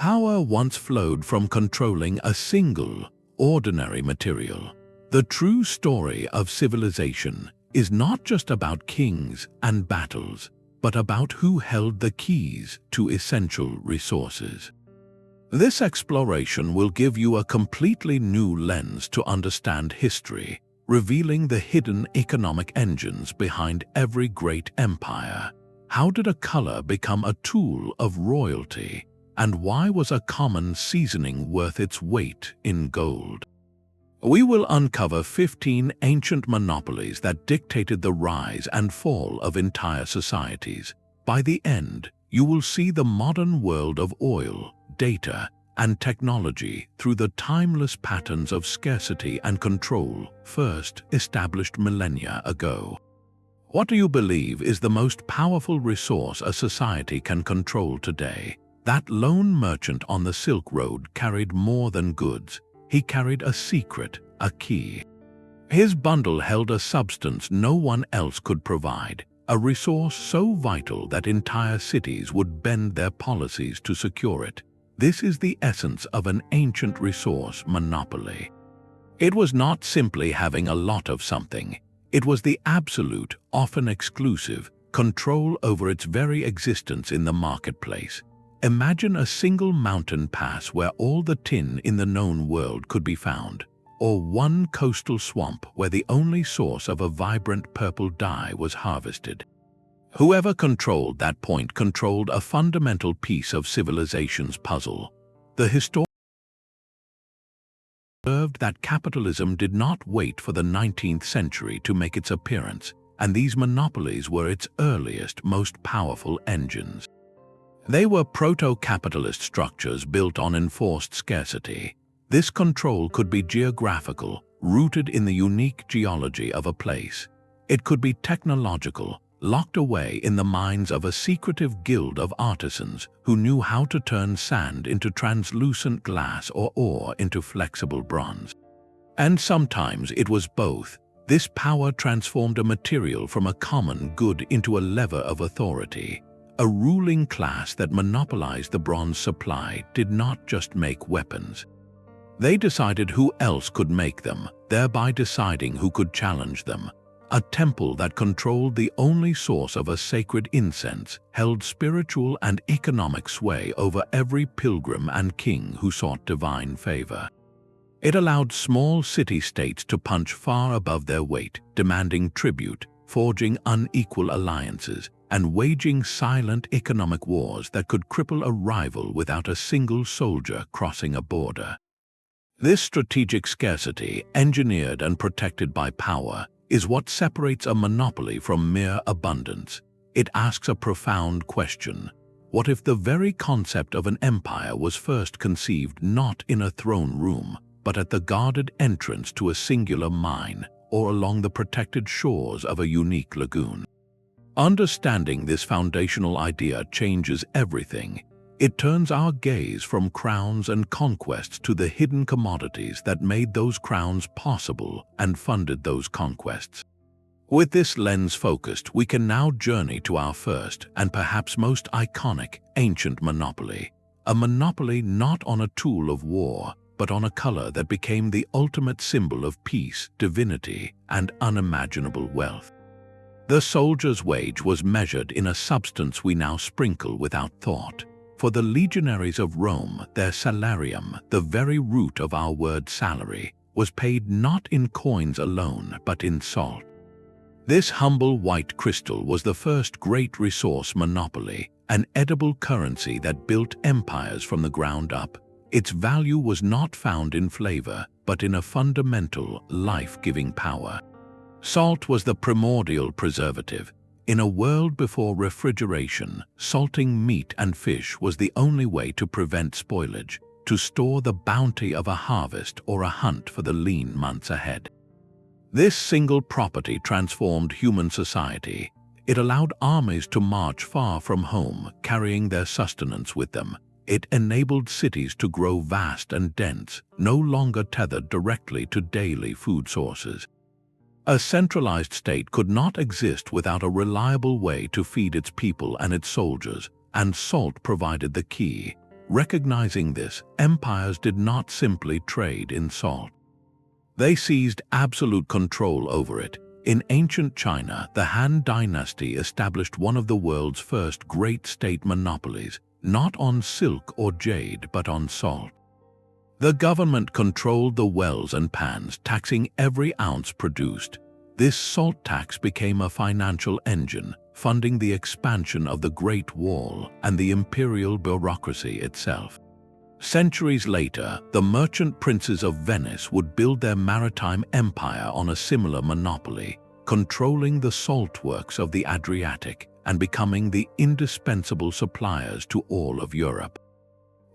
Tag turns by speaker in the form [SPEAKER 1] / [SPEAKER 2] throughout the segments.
[SPEAKER 1] Power once flowed from controlling a single, ordinary material. The true story of civilization is not just about kings and battles, but about who held the keys to essential resources. This exploration will give you a completely new lens to understand history, revealing the hidden economic engines behind every great empire. How did a color become a tool of royalty? And why was a common seasoning worth its weight in gold? We will uncover 15 ancient monopolies that dictated the rise and fall of entire societies. By the end, you will see the modern world of oil, data, and technology through the timeless patterns of scarcity and control first established millennia ago. What do you believe is the most powerful resource a society can control today? That lone merchant on the Silk Road carried more than goods. He carried a secret, a key. His bundle held a substance no one else could provide, a resource so vital that entire cities would bend their policies to secure it. This is the essence of an ancient resource monopoly. It was not simply having a lot of something. It was the absolute, often exclusive, control over its very existence in the marketplace. Imagine a single mountain pass where all the tin in the known world could be found, or one coastal swamp where the only source of a vibrant purple dye was harvested. Whoever controlled that point controlled a fundamental piece of civilization's puzzle. The historian observed that capitalism did not wait for the 19th century to make its appearance, and these monopolies were its earliest, most powerful engines. They were proto-capitalist structures built on enforced scarcity. This control could be geographical, rooted in the unique geology of a place. It could be technological, locked away in the minds of a secretive guild of artisans who knew how to turn sand into translucent glass or ore into flexible bronze. And sometimes it was both. This power transformed a material from a common good into a lever of authority. A ruling class that monopolized the bronze supply did not just make weapons. They decided who else could make them, thereby deciding who could challenge them. A temple that controlled the only source of a sacred incense held spiritual and economic sway over every pilgrim and king who sought divine favor. It allowed small city-states to punch far above their weight, demanding tribute, forging unequal alliances, and waging silent economic wars that could cripple a rival without a single soldier crossing a border. This strategic scarcity, engineered and protected by power, is what separates a monopoly from mere abundance. It asks a profound question. What if the very concept of an empire was first conceived not in a throne room, but at the guarded entrance to a singular mine, or along the protected shores of a unique lagoon? Understanding this foundational idea changes everything. It turns our gaze from crowns and conquests to the hidden commodities that made those crowns possible and funded those conquests. With this lens focused, we can now journey to our first and perhaps most iconic ancient monopoly. A monopoly not on a tool of war, but on a color that became the ultimate symbol of peace, divinity, and unimaginable wealth. The soldier's wage was measured in a substance we now sprinkle without thought. For the legionaries of Rome, their salarium, the very root of our word salary, was paid not in coins alone, but in salt. This humble white crystal was the first great resource monopoly, an edible currency that built empires from the ground up. Its value was not found in flavor, but in a fundamental, life-giving power. Salt was the primordial preservative. In a world before refrigeration, salting meat and fish was the only way to prevent spoilage, to store the bounty of a harvest or a hunt for the lean months ahead. This single property transformed human society. It allowed armies to march far from home, carrying their sustenance with them. It enabled cities to grow vast and dense, no longer tethered directly to daily food sources. A centralized state could not exist without a reliable way to feed its people and its soldiers, and salt provided the key. Recognizing this, empires did not simply trade in salt. They seized absolute control over it. In ancient China, the Han dynasty established one of the world's first great state monopolies, not on silk or jade, but on salt. The government controlled the wells and pans, taxing every ounce produced. This salt tax became a financial engine, funding the expansion of the Great Wall and the imperial bureaucracy itself. Centuries later, the merchant princes of Venice would build their maritime empire on a similar monopoly, controlling the salt works of the Adriatic and becoming the indispensable suppliers to all of Europe.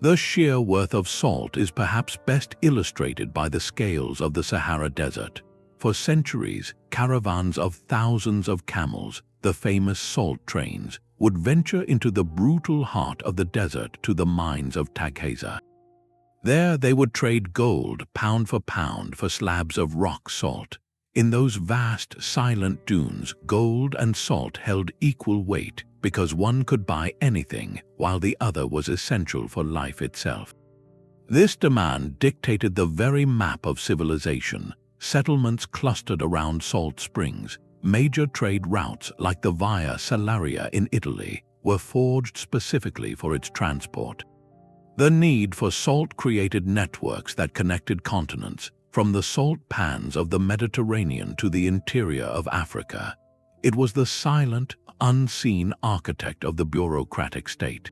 [SPEAKER 1] The sheer worth of salt is perhaps best illustrated by the scales of the Sahara Desert. For centuries, caravans of thousands of camels, the famous salt trains, would venture into the brutal heart of the desert to the mines of Tagheza. There they would trade gold pound for slabs of rock salt. In those vast, silent dunes, gold and salt held equal weight because one could buy anything while the other was essential for life itself. This demand dictated the very map of civilization. Settlements clustered around salt springs. Major trade routes like the Via Salaria in Italy were forged specifically for its transport. The need for salt created networks that connected continents, from the salt pans of the Mediterranean to the interior of Africa. It was the silent, unseen architect of the bureaucratic state.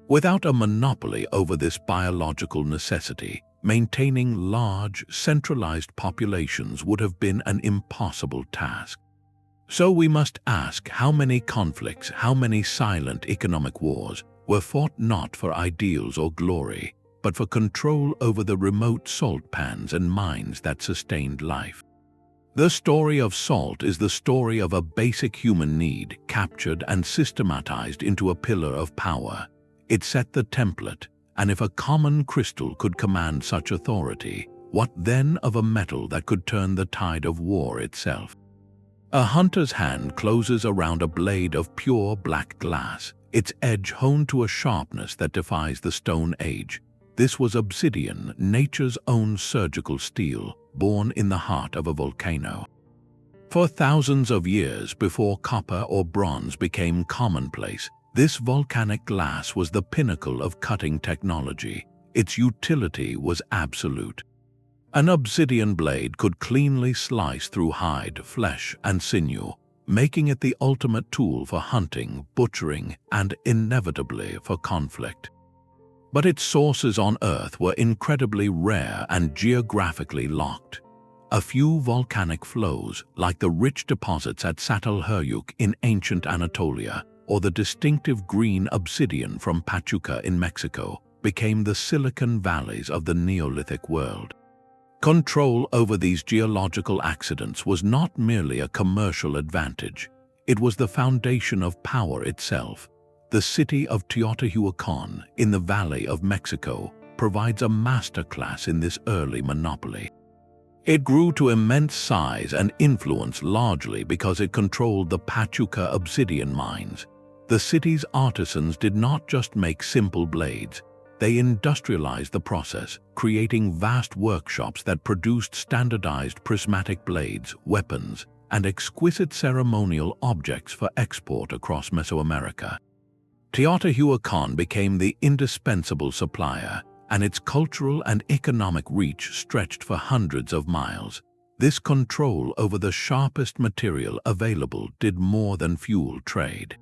[SPEAKER 1] Without a monopoly over this biological necessity, maintaining large, centralized populations would have been an impossible task. So we must ask, how many conflicts, how many silent economic wars were fought not for ideals or glory, but for control over the remote salt pans and mines that sustained life? The story of salt is the story of a basic human need captured and systematized into a pillar of power. It set the template, and if a common crystal could command such authority, what then of a metal that could turn the tide of war itself? A hunter's hand closes around a blade of pure black glass, its edge honed to a sharpness that defies the Stone Age. This was obsidian, nature's own surgical steel, born in the heart of a volcano. For thousands of years before copper or bronze became commonplace, this volcanic glass was the pinnacle of cutting technology. Its utility was absolute. An obsidian blade could cleanly slice through hide, flesh, and sinew, making it the ultimate tool for hunting, butchering, and inevitably for conflict. But its sources on Earth were incredibly rare and geographically locked. A few volcanic flows, like the rich deposits at Çatalhöyük in ancient Anatolia, or the distinctive green obsidian from Pachuca in Mexico, became the silicon valleys of the Neolithic world. Control over these geological accidents was not merely a commercial advantage. It was the foundation of power itself. The city of Teotihuacan in the Valley of Mexico provides a masterclass in this early monopoly. It grew to immense size and influence largely because it controlled the Pachuca obsidian mines. The city's artisans did not just make simple blades. They industrialized the process, creating vast workshops that produced standardized prismatic blades, weapons, and exquisite ceremonial objects for export across Mesoamerica. Teotihuacan became the indispensable supplier, and its cultural and economic reach stretched for hundreds of miles. This control over the sharpest material available did more than fuel trade.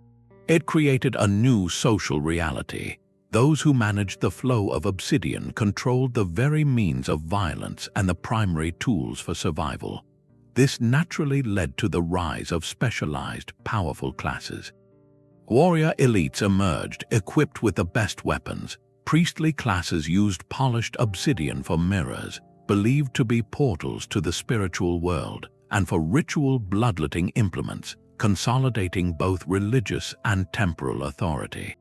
[SPEAKER 1] It created a new social reality. Those who managed the flow of obsidian controlled the very means of violence and the primary tools for survival. This naturally led to the rise of specialized, powerful classes. Warrior elites emerged, equipped with the best weapons. Priestly classes used polished obsidian for mirrors, believed to be portals to the spiritual world, and for ritual bloodletting implements, consolidating both religious and temporal authority.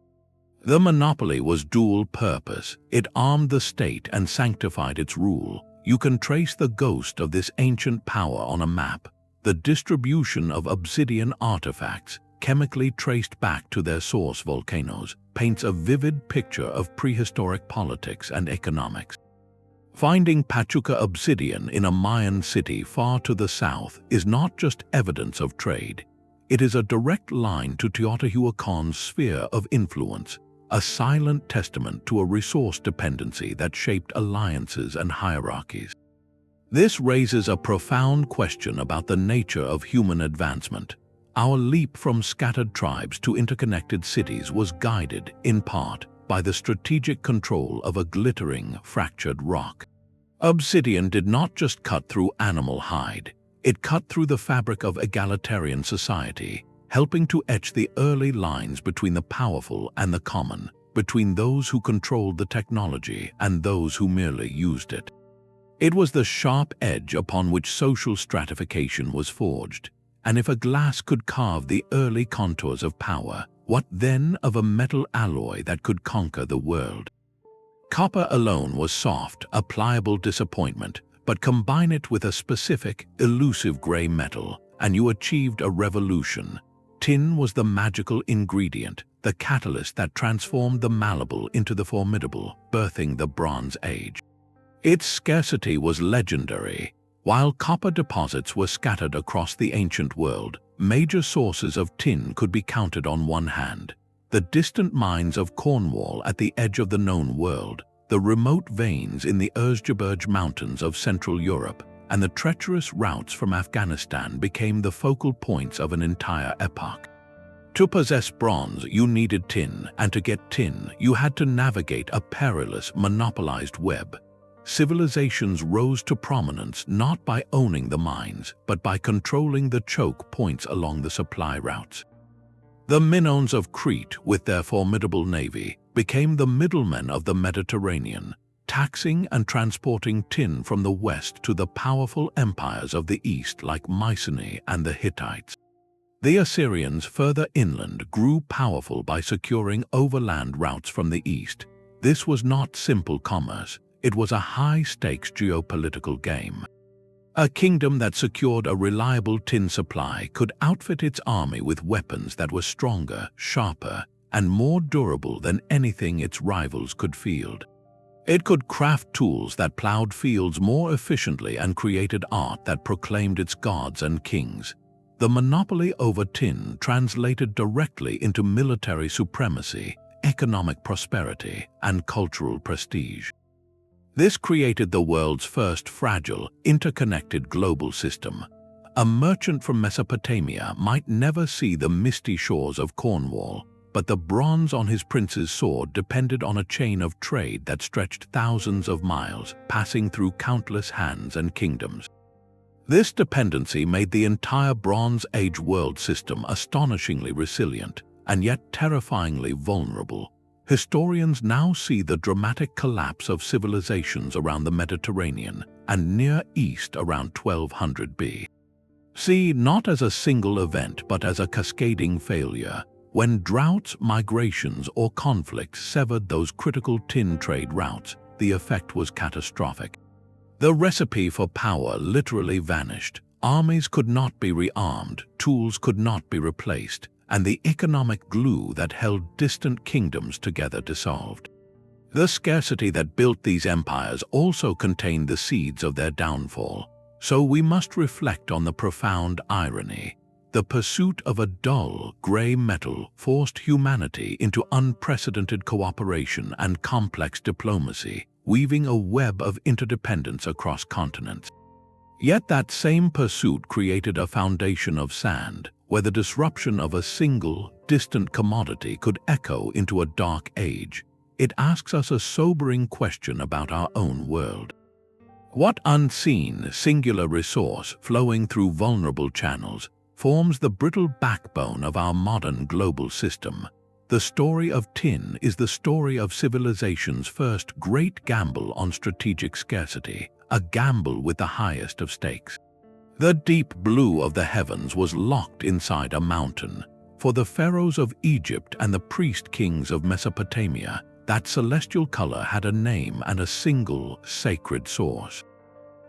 [SPEAKER 1] The monopoly was dual purpose. It armed the state and sanctified its rule. You can trace the ghost of this ancient power on a map. The distribution of obsidian artifacts, chemically traced back to their source volcanoes, paints a vivid picture of prehistoric politics and economics. Finding Pachuca obsidian in a Mayan city far to the south is not just evidence of trade. It is a direct line to Teotihuacan's sphere of influence, a silent testament to a resource dependency that shaped alliances and hierarchies. This raises a profound question about the nature of human advancement. Our leap from scattered tribes to interconnected cities was guided, in part, by the strategic control of a glittering, fractured rock. Obsidian did not just cut through animal hide. It cut through the fabric of egalitarian society, helping to etch the early lines between the powerful and the common, between those who controlled the technology and those who merely used it. It was the sharp edge upon which social stratification was forged, and if a glass could carve the early contours of power, what then of a metal alloy that could conquer the world? Copper alone was soft, a pliable disappointment, but combine it with a specific, elusive gray metal, and you achieved a revolution. Tin was the magical ingredient, the catalyst that transformed the malleable into the formidable, birthing the Bronze Age. Its scarcity was legendary. While copper deposits were scattered across the ancient world, major sources of tin could be counted on one hand. The distant mines of Cornwall at the edge of the known world, the remote veins in the Erzgebirge Mountains of Central Europe, and the treacherous routes from Afghanistan became the focal points of an entire epoch. To possess bronze, you needed tin, and to get tin, you had to navigate a perilous, monopolized web. Civilizations rose to prominence not by owning the mines, but by controlling the choke points along the supply routes. The Minoans of Crete, with their formidable navy, became the middlemen of the Mediterranean, taxing and transporting tin from the west to the powerful empires of the east like Mycenae and the Hittites. The Assyrians further inland grew powerful by securing overland routes from the east. This was not simple commerce. It was a high-stakes geopolitical game. A kingdom that secured a reliable tin supply could outfit its army with weapons that were stronger, sharper, and more durable than anything its rivals could field. It could craft tools that plowed fields more efficiently and created art that proclaimed its gods and kings. The monopoly over tin translated directly into military supremacy, economic prosperity, and cultural prestige. This created the world's first fragile, interconnected global system. A merchant from Mesopotamia might never see the misty shores of Cornwall, but the bronze on his prince's sword depended on a chain of trade that stretched thousands of miles, passing through countless hands and kingdoms. This dependency made the entire Bronze Age world system astonishingly resilient, and yet terrifyingly vulnerable. Historians now see the dramatic collapse of civilizations around the Mediterranean and Near East around 1200 BC, not as a single event but as a cascading failure. When droughts, migrations, or conflicts severed those critical tin trade routes, the effect was catastrophic. The recipe for power literally vanished. Armies could not be rearmed, tools could not be replaced, and the economic glue that held distant kingdoms together dissolved. The scarcity that built these empires also contained the seeds of their downfall, so we must reflect on the profound irony. The pursuit of a dull, gray metal forced humanity into unprecedented cooperation and complex diplomacy, weaving a web of interdependence across continents. Yet that same pursuit created a foundation of sand, where the disruption of a single, distant commodity could echo into a dark age. It asks us a sobering question about our own world. What unseen, singular resource flowing through vulnerable channels forms the brittle backbone of our modern global system? The story of tin is the story of civilization's first great gamble on strategic scarcity, a gamble with the highest of stakes. The deep blue of the heavens was locked inside a mountain. For the pharaohs of Egypt and the priest-kings of Mesopotamia, that celestial color had a name and a single, sacred source.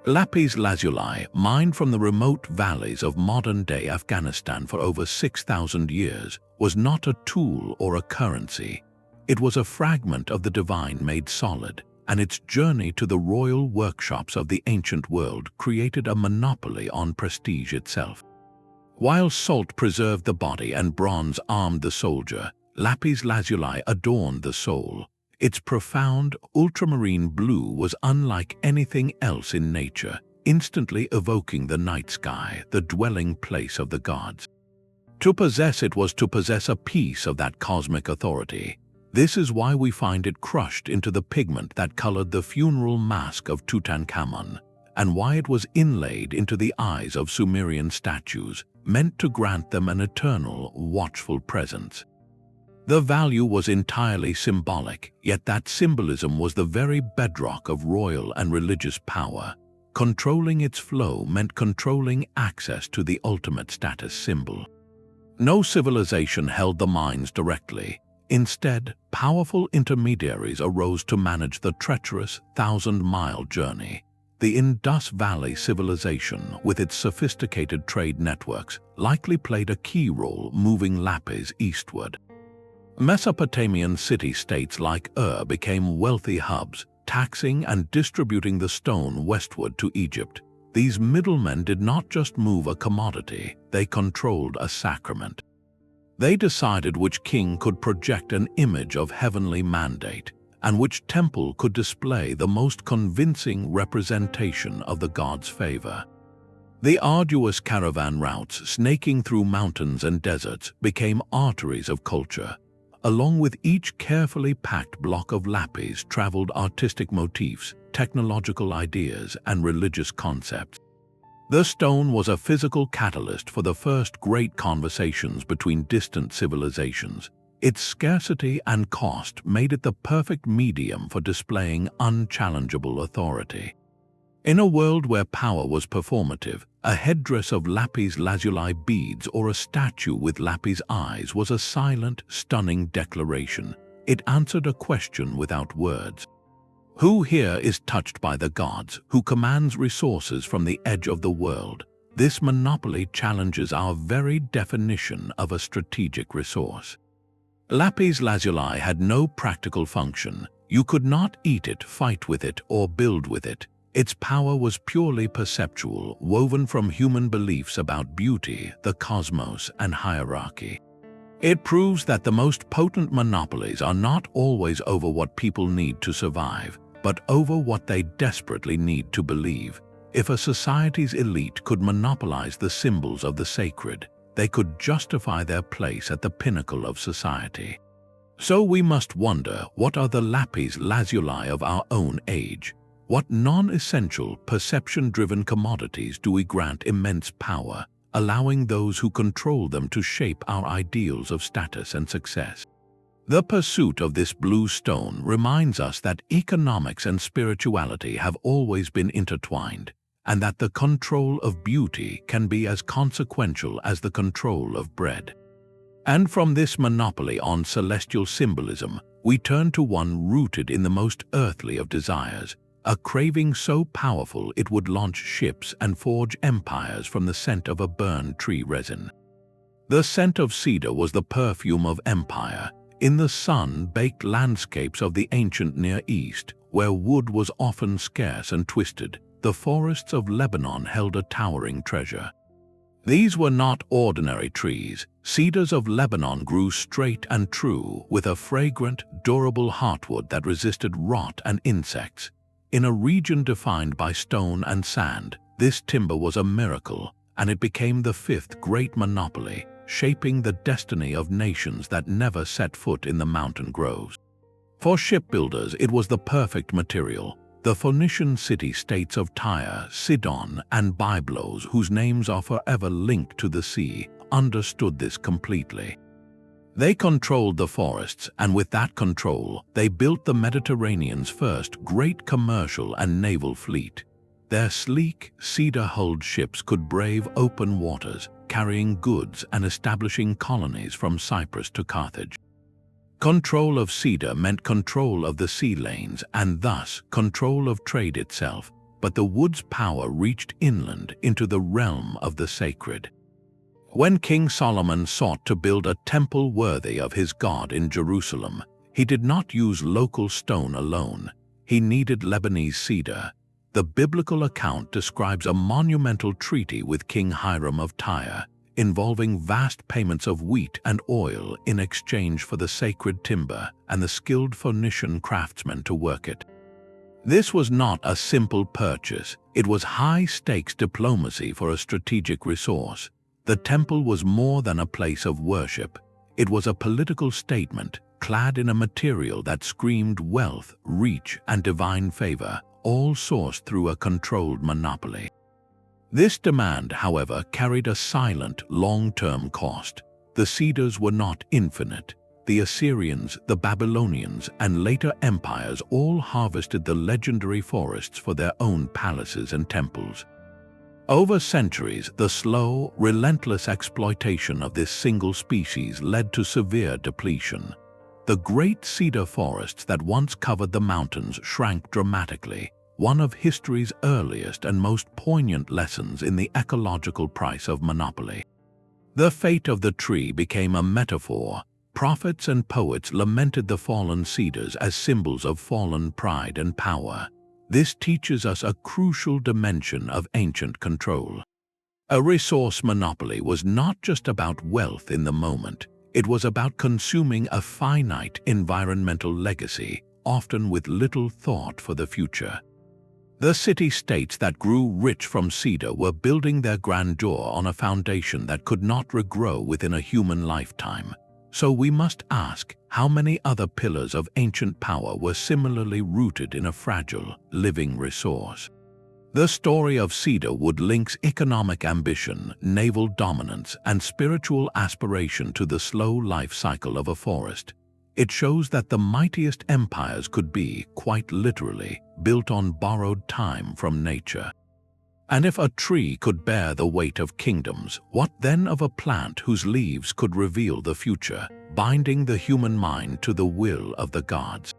[SPEAKER 1] Lapis lazuli, mined from the remote valleys of modern-day Afghanistan for over 6,000 years, was not a tool or a currency. It was a fragment of the divine made solid, and its journey to the royal workshops of the ancient world created a monopoly on prestige itself. While salt preserved the body and bronze armed the soldier, lapis lazuli adorned the soul. Its profound, ultramarine blue was unlike anything else in nature, instantly evoking the night sky, the dwelling place of the gods. To possess it was to possess a piece of that cosmic authority. This is why we find it crushed into the pigment that colored the funeral mask of Tutankhamun, and why it was inlaid into the eyes of Sumerian statues, meant to grant them an eternal, watchful presence. The value was entirely symbolic, yet that symbolism was the very bedrock of royal and religious power. Controlling its flow meant controlling access to the ultimate status symbol. No civilization held the mines directly. Instead, powerful intermediaries arose to manage the treacherous 1,000-mile journey. The Indus Valley civilization, with its sophisticated trade networks, likely played a key role moving lapis eastward. Mesopotamian city-states like became wealthy hubs, taxing and distributing the stone westward to Egypt. These middlemen did not just move a commodity, they controlled a sacrament. They decided which king could project an image of heavenly mandate, and which temple could display the most convincing representation of the god's favor. The arduous caravan routes snaking through mountains and deserts became arteries of culture. Along with each carefully packed block of lapis traveled artistic motifs, technological ideas, and religious concepts. The stone was a physical catalyst for the first great conversations between distant civilizations. Its scarcity and cost made it the perfect medium for displaying unchallengeable authority. In a world where power was performative, a headdress of lapis lazuli beads or a statue with lapis eyes was a silent, stunning declaration. It answered a question without words. Who here is touched by the gods, who commands resources from the edge of the world? This monopoly challenges our very definition of a strategic resource. Lapis lazuli had no practical function. You could not eat it, fight with it, or build with it. Its power was purely perceptual, woven from human beliefs about beauty, the cosmos, and hierarchy. It proves that the most potent monopolies are not always over what people need to survive, but over what they desperately need to believe. If a society's elite could monopolize the symbols of the sacred, they could justify their place at the pinnacle of society. So we must wonder, what are the lapis lazuli of our own age? What non-essential, perception-driven commodities do we grant immense power, allowing those who control them to shape our ideals of status and success? The pursuit of this blue stone reminds us that economics and spirituality have always been intertwined, and that the control of beauty can be as consequential as the control of bread. And from this monopoly on celestial symbolism, we turn to one rooted in the most earthly of desires, a craving so powerful it would launch ships and forge empires from the scent of a burned tree resin. The scent of cedar was the perfume of empire. In the sun-baked landscapes of the ancient Near East, where wood was often scarce and twisted, the forests of Lebanon held a towering treasure. These were not ordinary trees. Cedars of Lebanon grew straight and true, with a fragrant, durable heartwood that resisted rot and insects. In a region defined by stone and sand, this timber was a miracle, and it became the fifth great monopoly, shaping the destiny of nations that never set foot in the mountain groves. For shipbuilders, it was the perfect material. The Phoenician city-states of Tyre, Sidon, and Byblos, whose names are forever linked to the sea, understood this completely. They controlled the forests, and with that control, they built the Mediterranean's first great commercial and naval fleet. Their sleek, cedar-hulled ships could brave open waters, carrying goods and establishing colonies from Cyprus to Carthage. Control of cedar meant control of the sea lanes and thus control of trade itself. but the wood's power reached inland into the realm of the sacred. When King Solomon sought to build a temple worthy of his God in Jerusalem, he did not use local stone alone. He needed Lebanese cedar. The biblical account describes a monumental treaty with King Hiram of Tyre, involving vast payments of wheat and oil in exchange for the sacred timber and the skilled Phoenician craftsmen to work it. This was not a simple purchase. It was high-stakes diplomacy for a strategic resource. The temple was more than a place of worship. It was a political statement, clad in a material that screamed wealth, reach, and divine favor, all sourced through a controlled monopoly. This demand, however, carried a silent, long-term cost. The cedars were not infinite. The Assyrians, the Babylonians, and later empires all harvested the legendary forests for their own palaces and temples. Over centuries, the slow, relentless exploitation of this single species led to severe depletion. The great cedar forests that once covered the mountains shrank dramatically, one of history's earliest and most poignant lessons in the ecological price of monopoly. The fate of the tree became a metaphor. Prophets and poets lamented the fallen cedars as symbols of fallen pride and power. This teaches us a crucial dimension of ancient control. A resource monopoly was not just about wealth in the moment. It was about consuming a finite environmental legacy, often with little thought for the future. The city-states that grew rich from cedar were building their grandeur on a foundation that could not regrow within a human lifetime. So we must ask, how many other pillars of ancient power were similarly rooted in a fragile, living resource? The story of Cedarwood links economic ambition, naval dominance, and spiritual aspiration to the slow life cycle of a forest. It shows that the mightiest empires could be, quite literally, built on borrowed time from nature. And if a tree could bear the weight of kingdoms, what then of a plant whose leaves could reveal the future, binding the human mind to the will of the gods?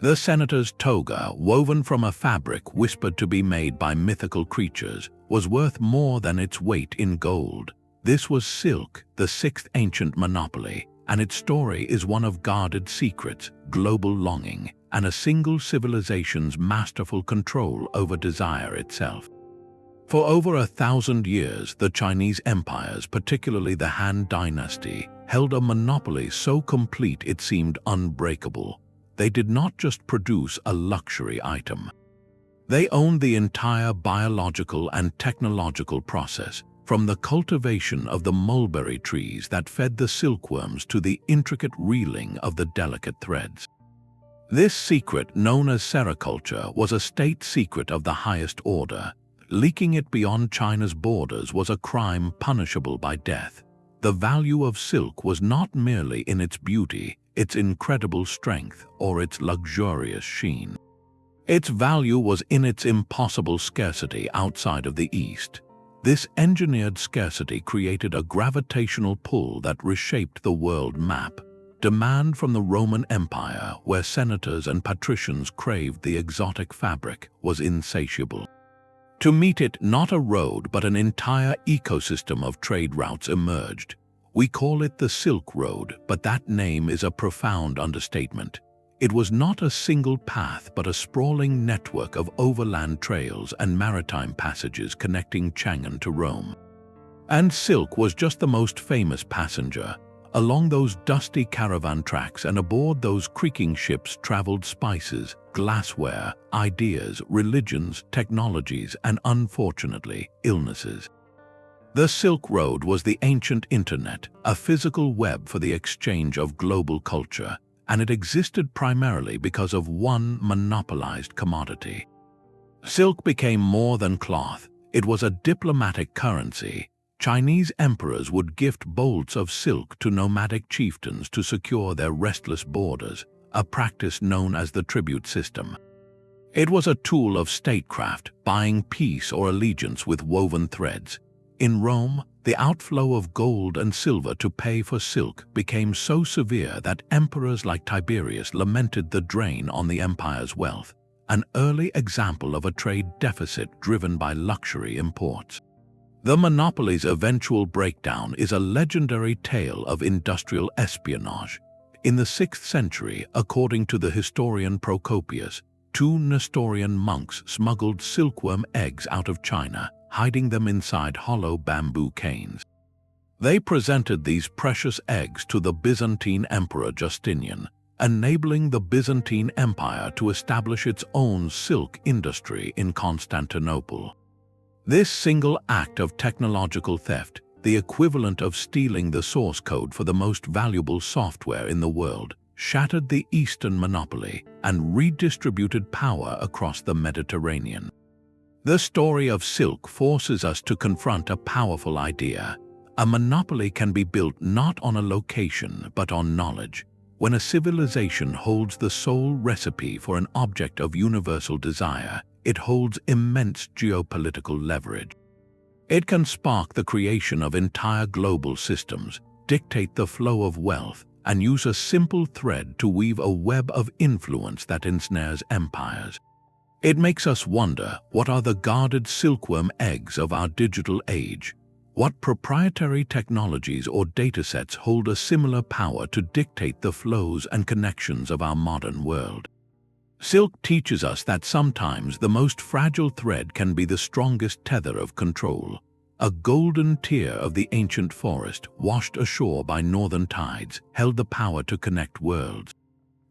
[SPEAKER 1] The senator's toga, woven from a fabric whispered to be made by mythical creatures, was worth more than its weight in gold. This was silk, the sixth ancient monopoly, and its story is one of guarded secrets, global longing, and a single civilization's masterful control over desire itself. For over 1,000 years, the Chinese empires, particularly the Han Dynasty, held a monopoly so complete it seemed unbreakable. They did not just produce a luxury item. They owned the entire biological and technological process, from the cultivation of the mulberry trees that fed the silkworms to the intricate reeling of the delicate threads. This secret, known as Sericulture, was a state secret of the highest order. Leaking it beyond China's borders was a crime punishable by death. The value of silk was not merely in its beauty, its incredible strength, or its luxurious sheen. Its value was in its impossible scarcity outside of the East. This engineered scarcity created a gravitational pull that reshaped the world map. Demand from the Roman Empire, where senators and patricians craved the exotic fabric, was insatiable. To meet it, not a road but an entire ecosystem of trade routes emerged. We call it the Silk Road, but that name is a profound understatement. It was not a single path but a sprawling network of overland trails and maritime passages connecting Chang'an to Rome. And silk was just the most famous passenger. Along those dusty caravan tracks and aboard those creaking ships traveled spices, glassware, ideas, religions, technologies, and unfortunately, illnesses. The Silk Road was the ancient internet, a physical web for the exchange of global culture, and it existed primarily because of one monopolized commodity. Silk became more than cloth. It was a diplomatic currency. Chinese emperors would gift bolts of silk to nomadic chieftains to secure their restless borders, a practice known as the tribute system. It was a tool of statecraft, buying peace or allegiance with woven threads. In Rome, the outflow of gold and silver to pay for silk became so severe that emperors like Tiberius lamented the drain on the empire's wealth. an early example of a trade deficit driven by luxury imports. The monopoly's eventual breakdown is a legendary tale of industrial espionage. In the 6th century, according to the historian Procopius, 2 Nestorian monks smuggled silkworm eggs out of China, hiding them inside hollow bamboo canes. They presented these precious eggs to the Byzantine Emperor Justinian, enabling the Byzantine Empire to establish its own silk industry in Constantinople. This single act of technological theft, the equivalent of stealing the source code for the most valuable software in the world, shattered the Eastern monopoly and redistributed power across the Mediterranean. The story of silk forces us to confront a powerful idea. A monopoly can be built not on a location but on knowledge. When a civilization holds the sole recipe for an object of universal desire, it holds immense geopolitical leverage. It can spark the creation of entire global systems, dictate the flow of wealth, and use a simple thread to weave a web of influence that ensnares empires. It makes us wonder, what are the guarded silkworm eggs of our digital age? What proprietary technologies or datasets hold a similar power to dictate the flows and connections of our modern world? Silk teaches us that sometimes the most fragile thread can be the strongest tether of control. A golden tear of the ancient forest, washed ashore by northern tides, held the power to connect worlds.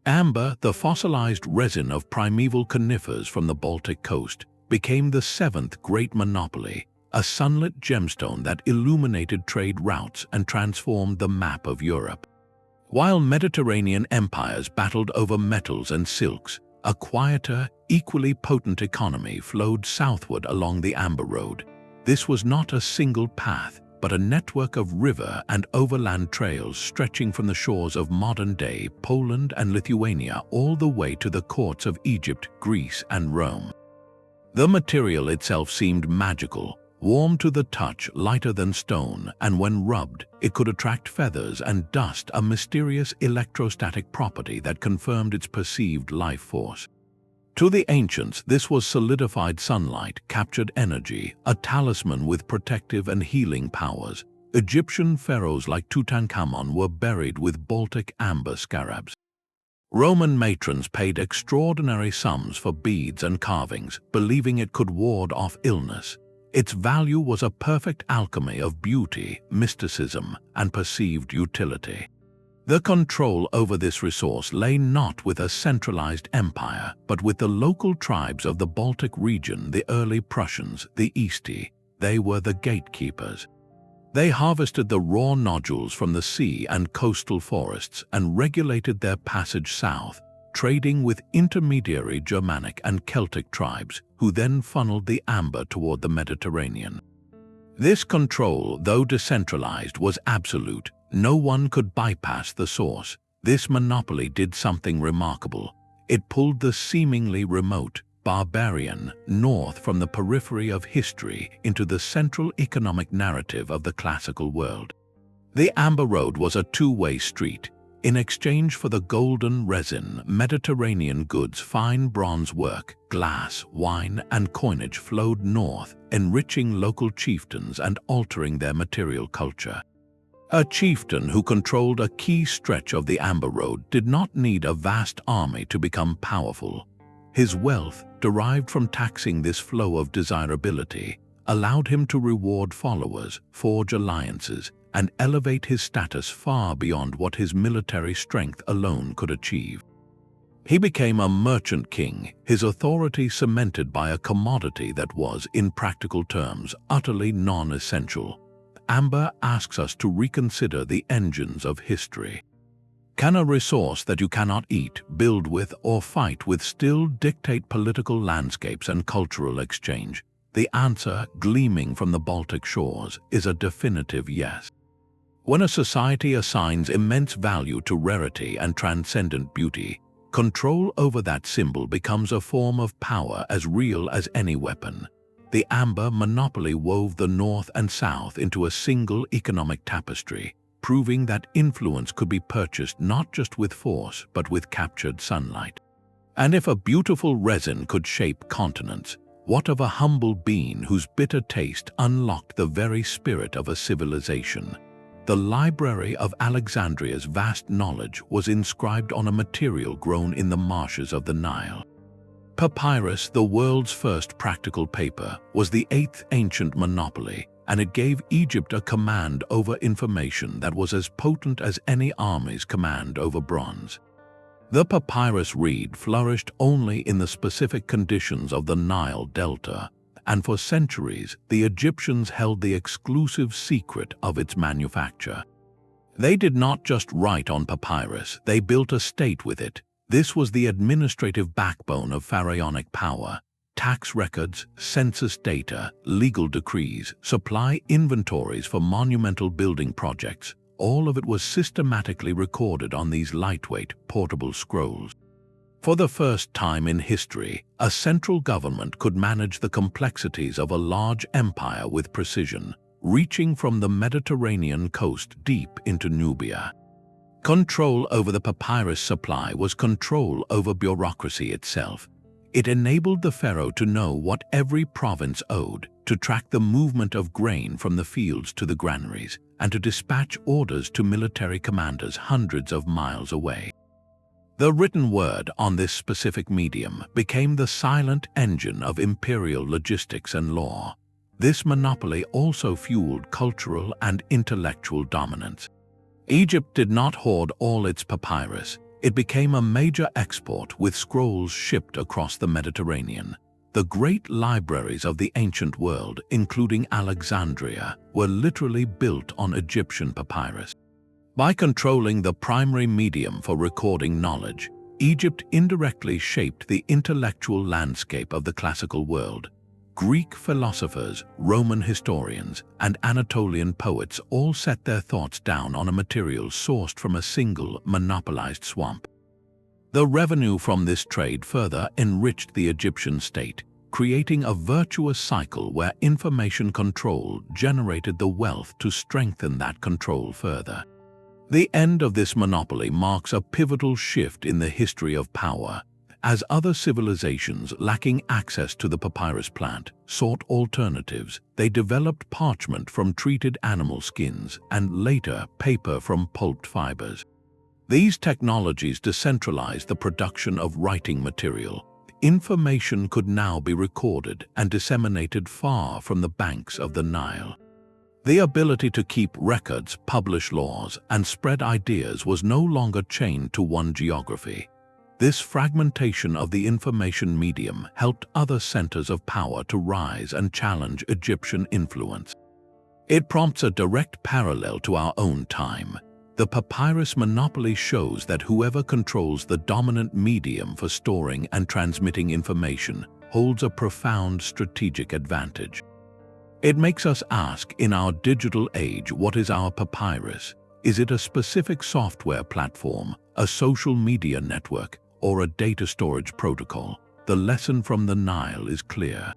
[SPEAKER 1] Amber, the fossilized resin of primeval conifers from the Baltic coast, became the 7th great monopoly, a sunlit gemstone that illuminated trade routes and transformed the map of Europe. While Mediterranean empires battled over metals and silks, a quieter, equally potent economy flowed southward along the Amber Road. This was not a single path, but a network of river and overland trails stretching from the shores of modern-day Poland and Lithuania all the way to the courts of Egypt, Greece, and Rome. The material itself seemed magical, warm to the touch, lighter than stone, and when rubbed, it could attract feathers and dust, a mysterious electrostatic property that confirmed its perceived life force. To the ancients, this was solidified sunlight, captured energy, a talisman with protective and healing powers. Egyptian pharaohs like Tutankhamun were buried with Baltic amber scarabs. Roman matrons paid extraordinary sums for beads and carvings, believing it could ward off illness. Its value was a perfect alchemy of beauty, mysticism, and perceived utility. The control over this resource lay not with a centralized empire, but with the local tribes of the Baltic region, the early Prussians, the Easti. They were the gatekeepers. They harvested the raw nodules from the sea and coastal forests and regulated their passage south, trading with intermediary Germanic and Celtic tribes, who then funneled the amber toward the Mediterranean. This control, though decentralized, was absolute. No one could bypass the source. This monopoly did something remarkable. It pulled the seemingly remote, barbarian north from the periphery of history into the central economic narrative of the classical world. The Amber Road was a two-way street. In exchange for the golden resin, Mediterranean goods, fine bronze work, glass, wine, and coinage flowed north, enriching local chieftains and altering their material culture. A chieftain who controlled a key stretch of the Amber Road did not need a vast army to become powerful. His wealth, derived from taxing this flow of desirability, allowed him to reward followers, forge alliances, and elevate his status far beyond what his military strength alone could achieve. He became a merchant king, his authority cemented by a commodity that was, in practical terms, utterly non-essential. Amber asks us to reconsider the engines of history. Can a resource that you cannot eat, build with, or fight with still dictate political landscapes and cultural exchange? The answer, gleaming from the Baltic shores, is a definitive yes. When a society assigns immense value to rarity and transcendent beauty, control over that symbol becomes a form of power as real as any weapon. The amber monopoly wove the North and South into a single economic tapestry, proving that influence could be purchased not just with force but with captured sunlight. And if a beautiful resin could shape continents, what of a humble being whose bitter taste unlocked the very spirit of a civilization? The library of Alexandria's vast knowledge was inscribed on a material grown in the marshes of the Nile. Papyrus, the world's first practical paper, was the 8th ancient monopoly, and it gave Egypt a command over information that was as potent as any army's command over bronze. The papyrus reed flourished only in the specific conditions of the Nile Delta, and for centuries the Egyptians held the exclusive secret of its manufacture. They did not just write on papyrus, they built a state with it. This was the administrative backbone of pharaonic power. Tax records, census data, legal decrees, supply inventories for monumental building projects. All of it was systematically recorded on these lightweight, portable scrolls. For the first time in history, a central government could manage the complexities of a large empire with precision, reaching from the Mediterranean coast deep into Nubia. Control over the papyrus supply was control over bureaucracy itself. It enabled the pharaoh to know what every province owed, to track the movement of grain from the fields to the granaries, and to dispatch orders to military commanders hundreds of miles away. The written word on this specific medium became the silent engine of imperial logistics and law. This monopoly also fueled cultural and intellectual dominance. Egypt did not hoard all its papyrus. It became a major export, with scrolls shipped across the Mediterranean. The great libraries of the ancient world, including Alexandria, were literally built on Egyptian papyrus. By controlling the primary medium for recording knowledge, Egypt indirectly shaped the intellectual landscape of the classical world. Greek philosophers, Roman historians, and Anatolian poets all set their thoughts down on a material sourced from a single, monopolized swamp. The revenue from this trade further enriched the Egyptian state, creating a virtuous cycle where information control generated the wealth to strengthen that control further. The end of this monopoly marks a pivotal shift in the history of power, as other civilizations lacking access to the papyrus plant sought alternatives. They developed parchment from treated animal skins and later paper from pulped fibers. These technologies decentralized the production of writing material. Information could now be recorded and disseminated far from the banks of the Nile. The ability to keep records, publish laws, and spread ideas was no longer chained to one geography. This fragmentation of the information medium helped other centers of power to rise and challenge Egyptian influence. It prompts a direct parallel to our own time. The papyrus monopoly shows that whoever controls the dominant medium for storing and transmitting information holds a profound strategic advantage. It makes us ask, in our digital age, what is our papyrus? Is it a specific software platform, a social media network, or a data storage protocol? The lesson from the Nile is clear.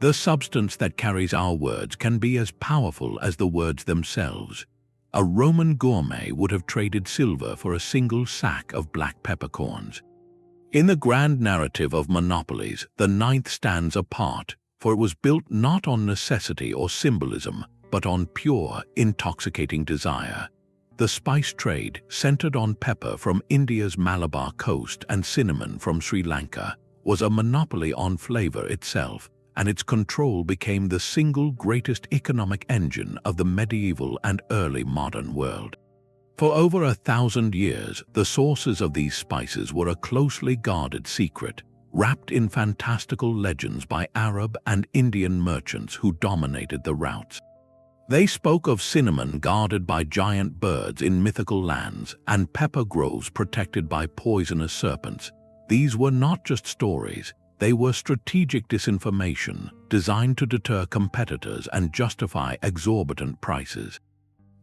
[SPEAKER 1] The substance that carries our words can be as powerful as the words themselves. A Roman gourmet would have traded silver for a single sack of black peppercorns. In the grand narrative of monopolies, the ninth stands apart, for it was built not on necessity or symbolism, but on pure, intoxicating desire. The spice trade, centered on pepper from India's Malabar coast and cinnamon from Sri Lanka, was a monopoly on flavor itself, and its control became the single greatest economic engine of the medieval and early modern world. For over 1,000 years, the sources of these spices were a closely guarded secret, wrapped in fantastical legends by Arab and Indian merchants who dominated the routes. They spoke of cinnamon guarded by giant birds in mythical lands and pepper groves protected by poisonous serpents. These were not just stories, they were strategic disinformation designed to deter competitors and justify exorbitant prices.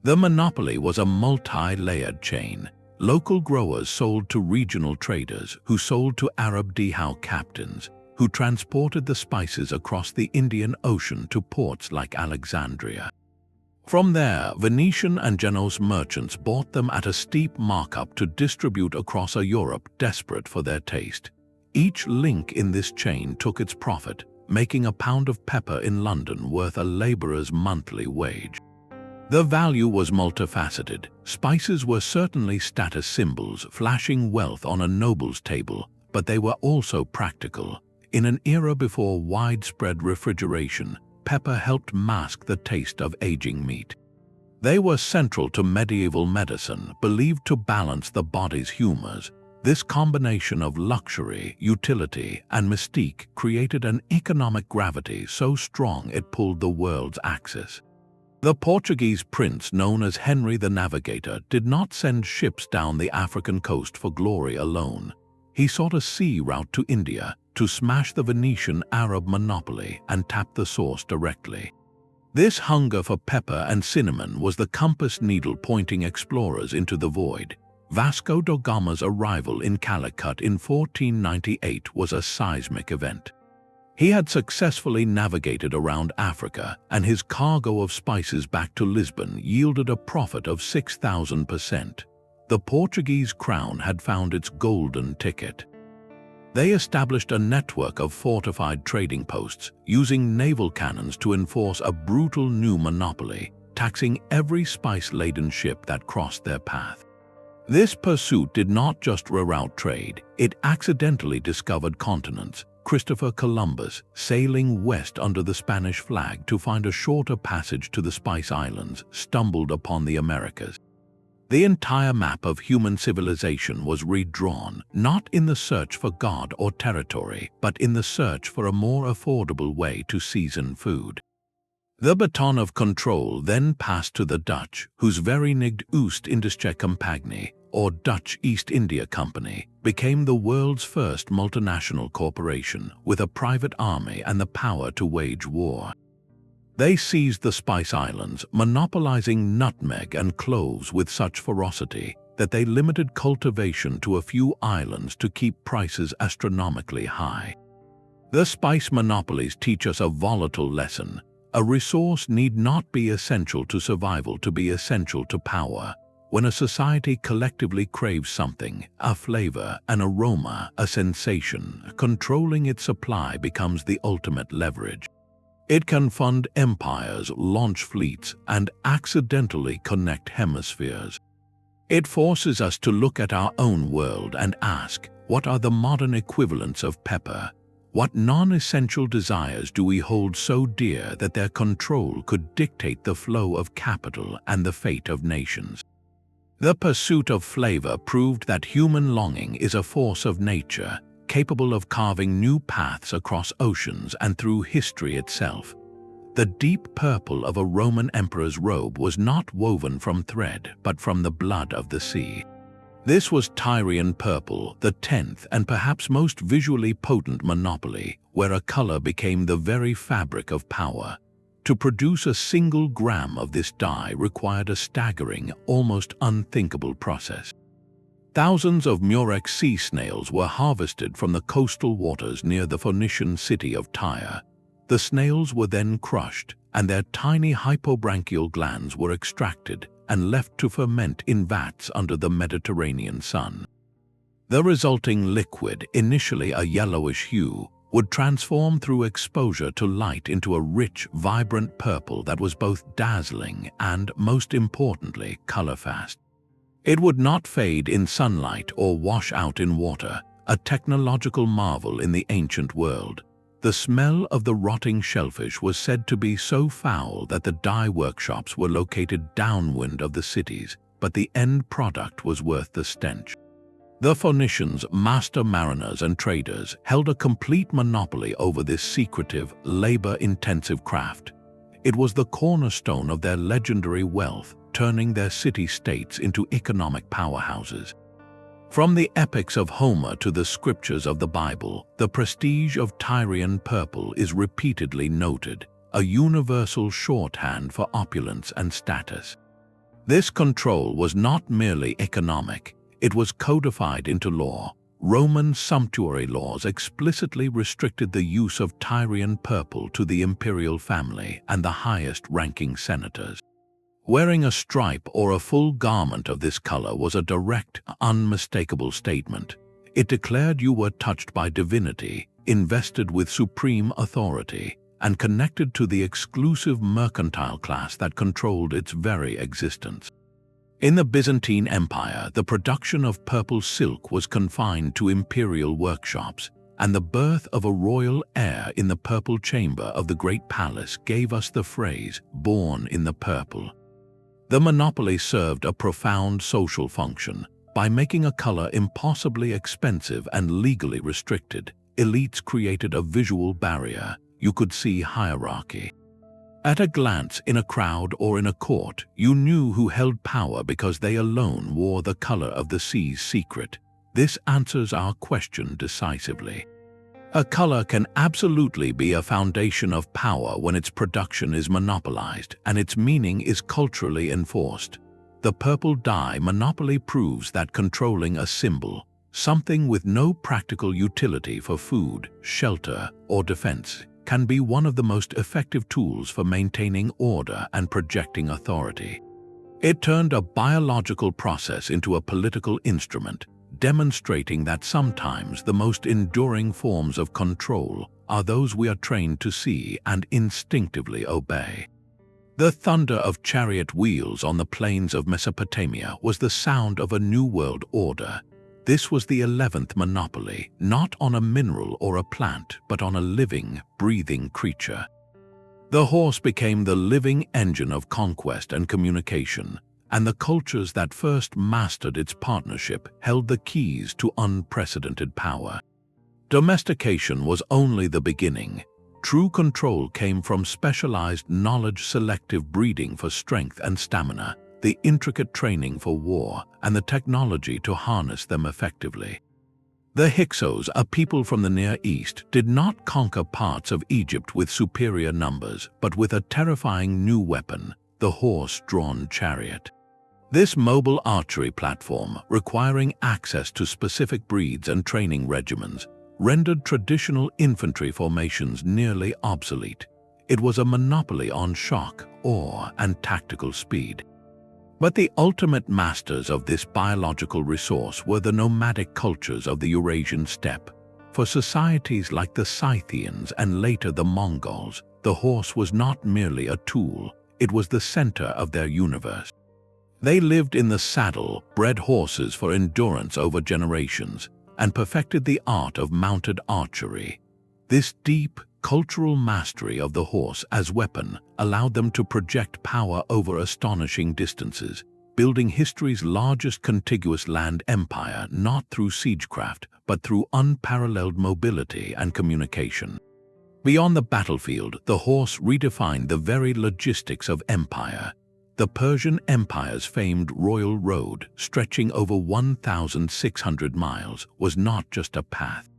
[SPEAKER 1] The monopoly was a multi-layered chain. Local growers sold to regional traders, who sold to Arab dhow captains, who transported the spices across the Indian Ocean to ports like Alexandria. From there, Venetian and Genoese merchants bought them at a steep markup to distribute across a Europe desperate for their taste. Each link in this chain took its profit, making a pound of pepper in London worth a laborer's monthly wage. The value was multifaceted. Spices were certainly status symbols, flashing wealth on a noble's table, but they were also practical. In an era before widespread refrigeration, pepper helped mask the taste of aging meat. They were central to medieval medicine, believed to balance the body's humors. This combination of luxury, utility, and mystique created an economic gravity so strong it pulled the world's axis. The Portuguese prince known as Henry the Navigator did not send ships down the African coast for glory alone. He sought a sea route to India to smash the Venetian Arab monopoly and tap the source directly. This hunger for pepper and cinnamon was the compass needle pointing explorers into the void. Vasco da Gama's arrival in Calicut in 1498 was a seismic event. He had successfully navigated around Africa, and his cargo of spices back to Lisbon yielded a profit of 6,000%. The Portuguese crown had found its golden ticket. They established a network of fortified trading posts, using naval cannons to enforce a brutal new monopoly, taxing every spice-laden ship that crossed their path. This pursuit did not just reroute trade, it accidentally discovered continents. Christopher Columbus, sailing west under the Spanish flag to find a shorter passage to the Spice Islands, stumbled upon the Americas. The entire map of human civilization was redrawn, not in the search for God or territory, but in the search for a more affordable way to season food. The baton of control then passed to the Dutch, whose Verenigd Oost-Indische Compagnie, or Dutch East India Company, became the world's first multinational corporation with a private army and the power to wage war. They seized the Spice Islands, monopolizing nutmeg and cloves with such ferocity that they limited cultivation to a few islands to keep prices astronomically high. The spice monopolies teach us a volatile lesson. A resource need not be essential to survival to be essential to power. When a society collectively craves something, a flavor, an aroma, a sensation, controlling its supply becomes the ultimate leverage. It can fund empires, launch fleets, and accidentally connect hemispheres. It forces us to look at our own world and ask, what are the modern equivalents of pepper? What non-essential desires do we hold so dear that their control could dictate the flow of capital and the fate of nations? The pursuit of flavor proved that human longing is a force of nature, capable of carving new paths across oceans and through history itself. The deep purple of a Roman emperor's robe was not woven from thread, but from the blood of the sea. This was Tyrian purple, the 10th and perhaps most visually potent monopoly, where a color became the very fabric of power. To produce a single gram of this dye required a staggering, almost unthinkable process. Thousands of murex sea snails were harvested from the coastal waters near the Phoenician city of Tyre. The snails were then crushed, and their tiny hypobranchial glands were extracted and left to ferment in vats under the Mediterranean sun. The resulting liquid, initially a yellowish hue, would transform through exposure to light into a rich, vibrant purple that was both dazzling and, most importantly, color-fast. It would not fade in sunlight or wash out in water, a technological marvel in the ancient world. The smell of the rotting shellfish was said to be so foul that the dye workshops were located downwind of the cities, but the end product was worth the stench. The Phoenicians, master mariners and traders, held a complete monopoly over this secretive, labor-intensive craft. It was the cornerstone of their legendary wealth, turning their city-states into economic powerhouses. From the epics of Homer to the scriptures of the Bible, the prestige of Tyrian purple is repeatedly noted, a universal shorthand for opulence and status. This control was not merely economic, it was codified into law. Roman sumptuary laws explicitly restricted the use of Tyrian purple to the imperial family and the highest-ranking senators. Wearing a stripe or a full garment of this color was a direct, unmistakable statement. It declared you were touched by divinity, invested with supreme authority, and connected to the exclusive mercantile class that controlled its very existence. In the Byzantine Empire, the production of purple silk was confined to imperial workshops, and the birth of a royal heir in the purple chamber of the Great Palace gave us the phrase, "born in the purple." The monopoly served a profound social function. By making a color impossibly expensive and legally restricted, elites created a visual barrier. You could see hierarchy. At a glance in a crowd or in a court, you knew who held power because they alone wore the color of the sea's secret. This answers our question decisively. A color can absolutely be a foundation of power when its production is monopolized and its meaning is culturally enforced. The purple dye monopoly proves that controlling a symbol, something with no practical utility for food, shelter, or defense, can be one of the most effective tools for maintaining order and projecting authority. It turned a biological process into a political instrument, demonstrating that sometimes the most enduring forms of control are those we are trained to see and instinctively obey. The thunder of chariot wheels on the plains of Mesopotamia was the sound of a new world order. This was the 11th monopoly, not on a mineral or a plant, but on a living, breathing creature. The horse became the living engine of conquest and communication, and the cultures that first mastered its partnership held the keys to unprecedented power. Domestication was only the beginning. True control came from specialized knowledge-selective breeding for strength and stamina, the intricate training for war, and the technology to harness them effectively. The Hyksos, a people from the Near East, did not conquer parts of Egypt with superior numbers, but with a terrifying new weapon, the horse-drawn chariot. This mobile archery platform, requiring access to specific breeds and training regimens, rendered traditional infantry formations nearly obsolete. It was a monopoly on shock, awe, and tactical speed. But the ultimate masters of this biological resource were the nomadic cultures of the Eurasian steppe. For societies like the Scythians and later the Mongols, the horse was not merely a tool, it was the center of their universe. They lived in the saddle, bred horses for endurance over generations, and perfected the art of mounted archery. This deep, cultural mastery of the horse as weapon allowed them to project power over astonishing distances, building history's largest contiguous land empire not through siegecraft, but through unparalleled mobility and communication. Beyond the battlefield, the horse redefined the very logistics of empire. The Persian Empire's famed royal road, stretching over 1,600 miles, was not just a path.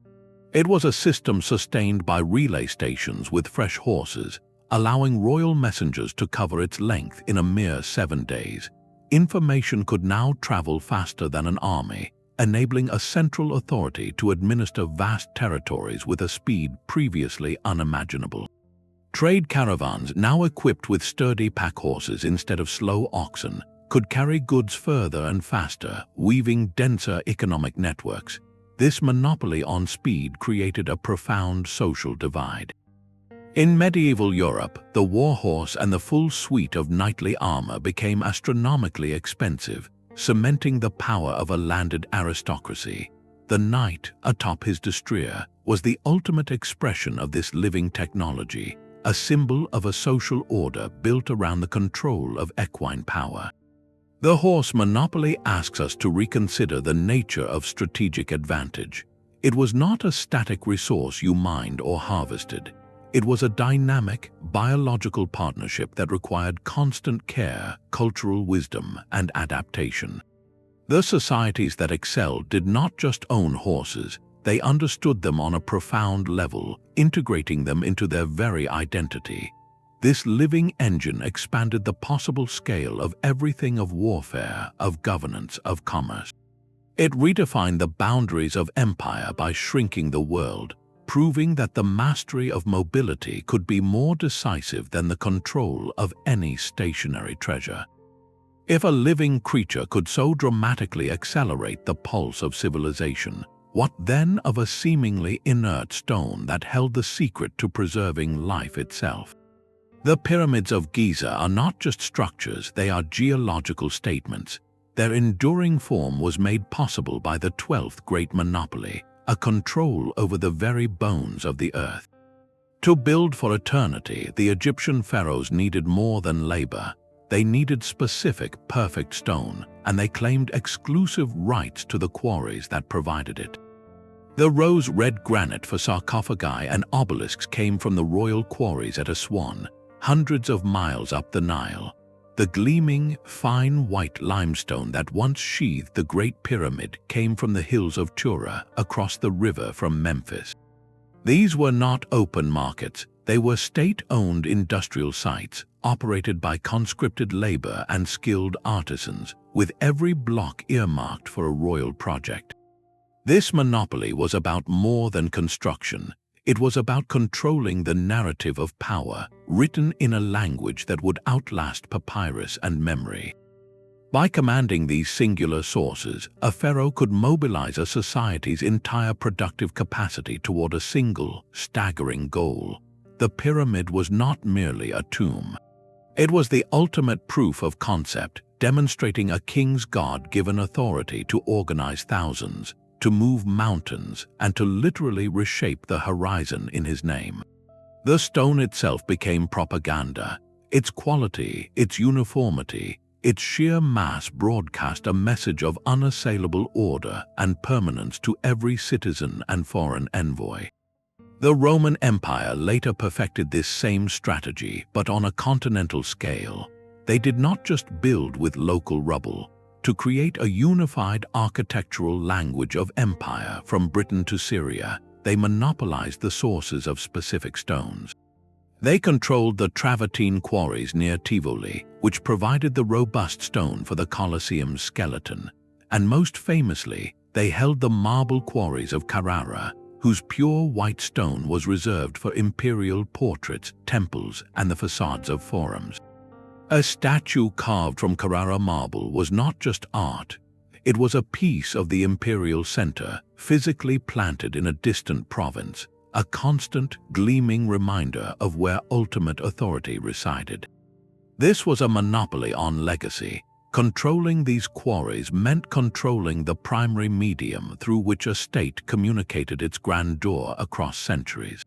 [SPEAKER 1] It was a system sustained by relay stations with fresh horses, allowing royal messengers to cover its length in a mere 7 days. Information could now travel faster than an army, enabling a central authority to administer vast territories with a speed previously unimaginable. Trade caravans, now equipped with sturdy pack horses instead of slow oxen, could carry goods further and faster, weaving denser economic networks. This monopoly on speed created a profound social divide. In medieval Europe, the war horse and the full suite of knightly armor became astronomically expensive, cementing the power of a landed aristocracy. The knight, atop his destrier, was the ultimate expression of this living technology, a symbol of a social order built around the control of equine power. The horse monopoly asks us to reconsider the nature of strategic advantage. It was not a static resource you mined or harvested. It was a dynamic, biological partnership that required constant care, cultural wisdom, and adaptation. The societies that excelled did not just own horses, they understood them on a profound level, integrating them into their very identity. This living engine expanded the possible scale of everything of warfare, of governance, of commerce. It redefined the boundaries of empire by shrinking the world, proving that the mastery of mobility could be more decisive than the control of any stationary treasure. If a living creature could so dramatically accelerate the pulse of civilization, What then of a seemingly inert stone that held the secret to preserving life itself? The pyramids of Giza are not just structures, they are geological statements. Their enduring form was made possible by the 12th great monopoly, a control over the very bones of the earth. To build for eternity, the Egyptian pharaohs needed more than labor. They needed specific, perfect stone, and they claimed exclusive rights to the quarries that provided it. The rose-red granite for sarcophagi and obelisks came from the royal quarries at Aswan, hundreds of miles up the Nile. The gleaming, fine white limestone that once sheathed the Great Pyramid came from the hills of Tura across the river from Memphis. These were not open markets, they were state-owned industrial sites, operated by conscripted labor and skilled artisans, with every block earmarked for a royal project. This monopoly was about more than construction. It was about controlling the narrative of power, written in a language that would outlast papyrus and memory. By commanding these singular sources, a pharaoh could mobilize a society's entire productive capacity toward a single, staggering goal. The pyramid was not merely a tomb. It was the ultimate proof of concept, demonstrating a king's God-given authority to organize thousands, to move mountains, and to literally reshape the horizon in his name. The stone itself became propaganda. Its quality, its uniformity, its sheer mass broadcast a message of unassailable order and permanence to every citizen and foreign envoy. The Roman Empire later perfected this same strategy, but on a continental scale. They did not just build with local rubble. To create a unified architectural language of empire from Britain to Syria, they monopolized the sources of specific stones. They controlled the travertine quarries near Tivoli, which provided the robust stone for the Colosseum's skeleton. And most famously, they held the marble quarries of Carrara, whose pure white stone was reserved for imperial portraits, temples, and the facades of forums. A statue carved from Carrara marble was not just art. It was a piece of the imperial center, physically planted in a distant province, a constant, gleaming reminder of where ultimate authority resided. This was a monopoly on legacy. Controlling these quarries meant controlling the primary medium through which a state communicated its grandeur across centuries.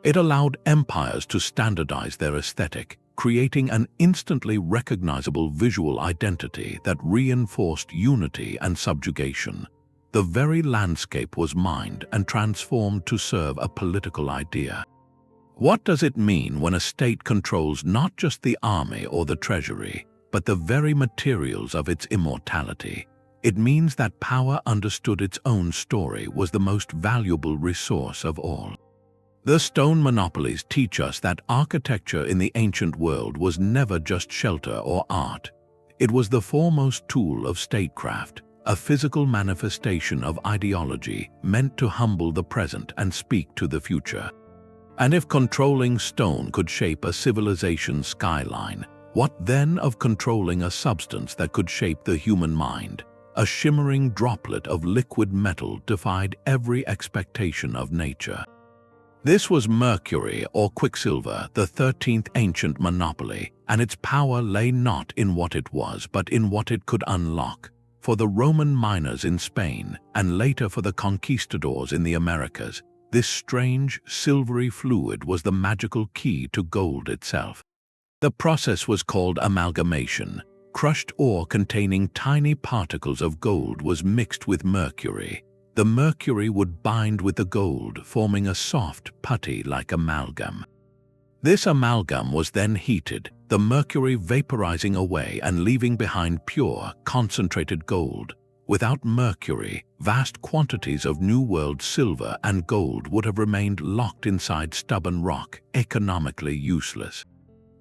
[SPEAKER 1] It allowed empires to standardize their aesthetic, creating an instantly recognizable visual identity that reinforced unity and subjugation. The very landscape was mined and transformed to serve a political idea. What does it mean when a state controls not just the army or the treasury, but the very materials of its immortality? It means that power understood its own story was the most valuable resource of all. The stone monopolies teach us that architecture in the ancient world was never just shelter or art. It was the foremost tool of statecraft, a physical manifestation of ideology meant to humble the present and speak to the future. And if controlling stone could shape a civilization's skyline, what then of controlling a substance that could shape the human mind? A shimmering droplet of liquid metal defied every expectation of nature. This was Mercury, or Quicksilver, the 13th ancient monopoly, and its power lay not in what it was, but in what it could unlock. For the Roman miners in Spain, and later for the conquistadors in the Americas, this strange, silvery fluid was the magical key to gold itself. The process was called amalgamation. Crushed ore containing tiny particles of gold was mixed with mercury. The mercury would bind with the gold, forming a soft, putty-like amalgam. This amalgam was then heated, the mercury vaporizing away and leaving behind pure, concentrated gold. Without mercury, vast quantities of New World silver and gold would have remained locked inside stubborn rock, economically useless.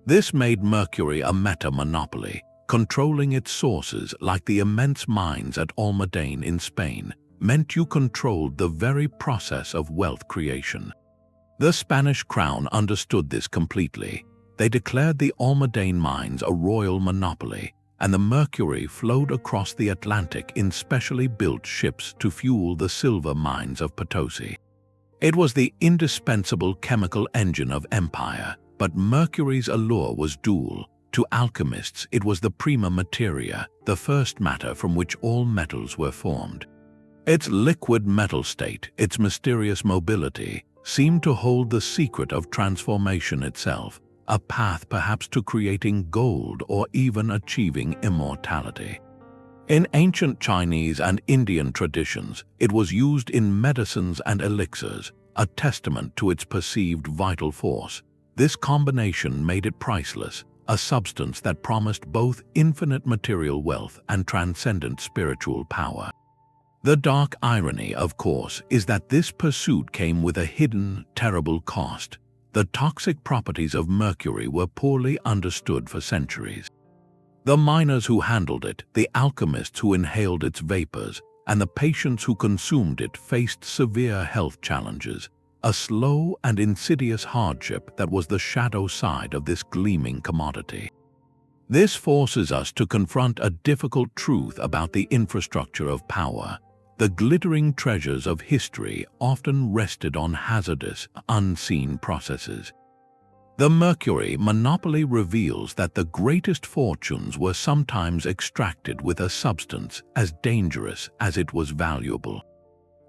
[SPEAKER 1] This made mercury a meta-monopoly, controlling its sources like the immense mines at Almudena in Spain, meant you controlled the very process of wealth creation. The Spanish crown understood this completely. They declared the Almudena mines a royal monopoly, and the mercury flowed across the Atlantic in specially built ships to fuel the silver mines of Potosi. It was the indispensable chemical engine of empire, but mercury's allure was dual. To alchemists, it was the prima materia, the first matter from which all metals were formed. Its liquid metal state, its mysterious mobility, seemed to hold the secret of transformation itself, a path perhaps to creating gold or even achieving immortality. In ancient Chinese and Indian traditions, it was used in medicines and elixirs, a testament to its perceived vital force. This combination made it priceless, a substance that promised both infinite material wealth and transcendent spiritual power. The dark irony, of course, is that this pursuit came with a hidden, terrible cost. The toxic properties of mercury were poorly understood for centuries. The miners who handled it, the alchemists who inhaled its vapors, and the patients who consumed it faced severe health challenges, a slow and insidious hardship that was the shadow side of this gleaming commodity. This forces us to confront a difficult truth about the infrastructure of power. The glittering treasures of history often rested on hazardous, unseen processes. The mercury monopoly reveals that the greatest fortunes were sometimes extracted with a substance as dangerous as it was valuable.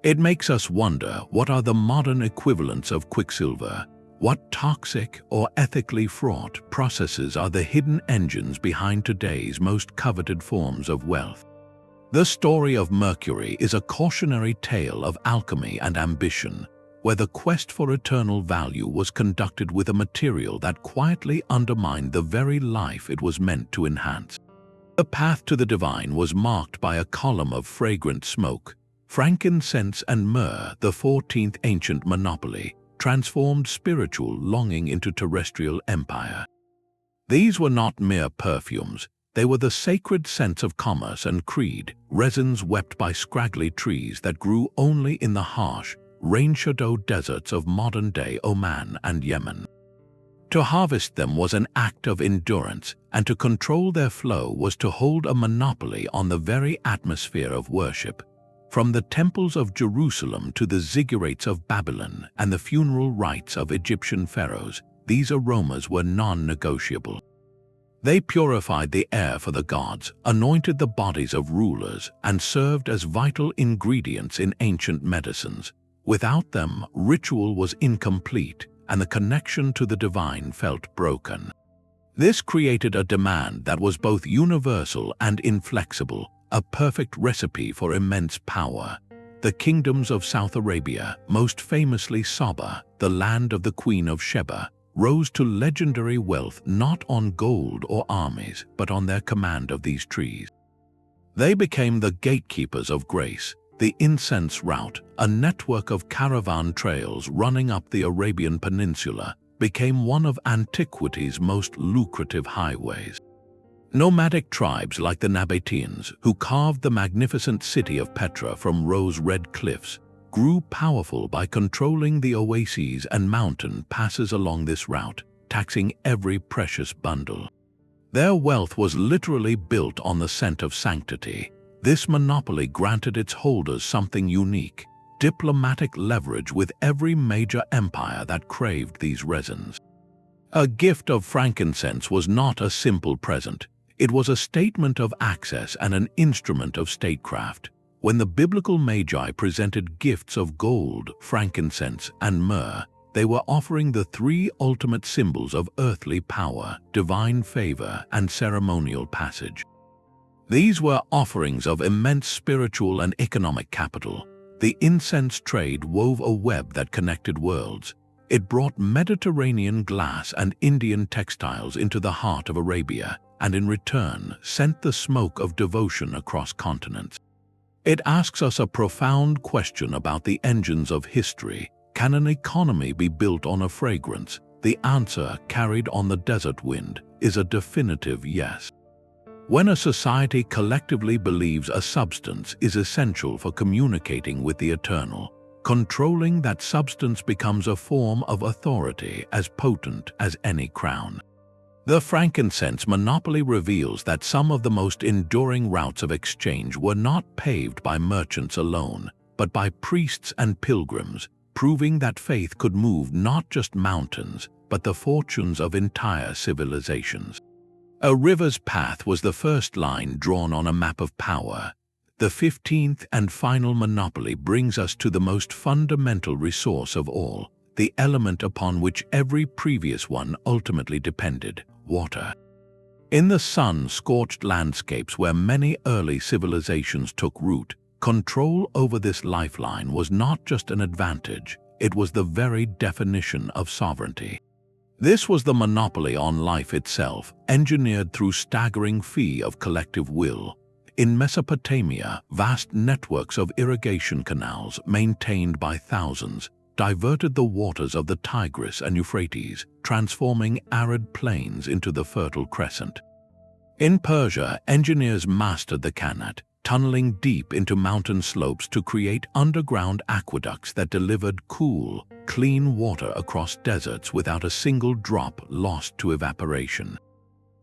[SPEAKER 1] It makes us wonder, what are the modern equivalents of quicksilver? What toxic or ethically fraught processes are the hidden engines behind today's most coveted forms of wealth? The story of Mercury is a cautionary tale of alchemy and ambition, where the quest for eternal value was conducted with a material that quietly undermined the very life it was meant to enhance. The path to the divine was marked by a column of fragrant smoke. Frankincense and myrrh, the 14th ancient monopoly, transformed spiritual longing into terrestrial empire. These were not mere perfumes. They were the sacred scents of commerce and creed, resins wept by scraggly trees that grew only in the harsh, rain-shadowed deserts of modern-day Oman and Yemen. To harvest them was an act of endurance, and to control their flow was to hold a monopoly on the very atmosphere of worship. From the temples of Jerusalem to the ziggurats of Babylon and the funeral rites of Egyptian pharaohs, these aromas were non-negotiable. They purified the air for the gods, anointed the bodies of rulers, and served as vital ingredients in ancient medicines. Without them, ritual was incomplete, and the connection to the divine felt broken. This created a demand that was both universal and inflexible, a perfect recipe for immense power. The kingdoms of South Arabia, most famously Saba, the land of the Queen of Sheba, rose to legendary wealth not on gold or armies, but on their command of these trees. They became the gatekeepers of grace. The incense route, a network of caravan trails running up the Arabian Peninsula, became one of antiquity's most lucrative highways. Nomadic tribes like the Nabateans, who carved the magnificent city of Petra from rose-red cliffs, grew powerful by controlling the oases and mountain passes along this route, taxing every precious bundle. Their wealth was literally built on the scent of sanctity. This monopoly granted its holders something unique: diplomatic leverage with every major empire that craved these resins. A gift of frankincense was not a simple present. It was a statement of access and an instrument of statecraft. When the biblical magi presented gifts of gold, frankincense, and myrrh, they were offering the three ultimate symbols of earthly power, divine favor, and ceremonial passage. These were offerings of immense spiritual and economic capital. The incense trade wove a web that connected worlds. It brought Mediterranean glass and Indian textiles into the heart of Arabia, and in return sent the smoke of devotion across continents. It asks us a profound question about the engines of history. Can an economy be built on a fragrance? The answer, carried on the desert wind, is a definitive yes. When a society collectively believes a substance is essential for communicating with the eternal, controlling that substance becomes a form of authority as potent as any crown. The frankincense monopoly reveals that some of the most enduring routes of exchange were not paved by merchants alone, but by priests and pilgrims, proving that faith could move not just mountains, but the fortunes of entire civilizations. A river's path was the first line drawn on a map of power. The 15th and final monopoly brings us to the most fundamental resource of all, the element upon which every previous one ultimately depended: water. In the sun-scorched landscapes where many early civilizations took root, control over this lifeline was not just an advantage, it was the very definition of sovereignty. This was the monopoly on life itself, engineered through staggering fee of collective will. In Mesopotamia, vast networks of irrigation canals, maintained by thousands, diverted the waters of the Tigris and Euphrates, transforming arid plains into the Fertile Crescent. In Persia, engineers mastered the Qanat, tunneling deep into mountain slopes to create underground aqueducts that delivered cool, clean water across deserts without a single drop lost to evaporation.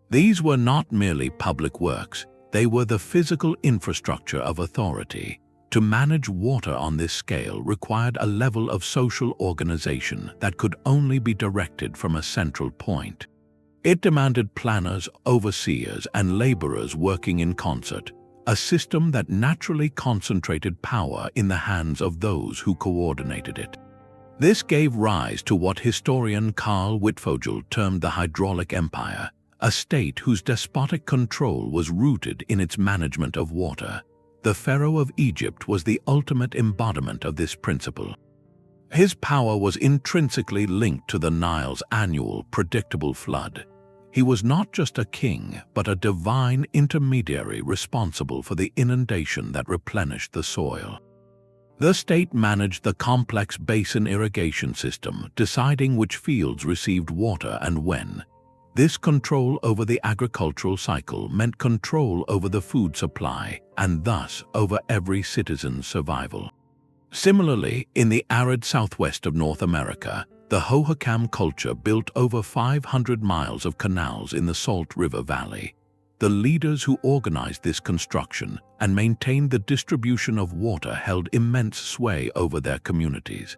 [SPEAKER 1] These were not merely public works, they were the physical infrastructure of authority. To manage water on this scale required a level of social organization that could only be directed from a central point. It demanded planners, overseers, and laborers working in concert, a system that naturally concentrated power in the hands of those who coordinated it. This gave rise to what historian Carl Wittfogel termed the hydraulic empire, a state whose despotic control was rooted in its management of water. The Pharaoh of Egypt was the ultimate embodiment of this principle. His power was intrinsically linked to the Nile's annual, predictable flood. He was not just a king, but a divine intermediary responsible for the inundation that replenished the soil. The state managed the complex basin irrigation system, deciding which fields received water and when. This control over the agricultural cycle meant control over the food supply, and thus over every citizen's survival. Similarly, in the arid southwest of North America, the Hohokam culture built over 500 miles of canals in the Salt River Valley. The leaders who organized this construction and maintained the distribution of water held immense sway over their communities.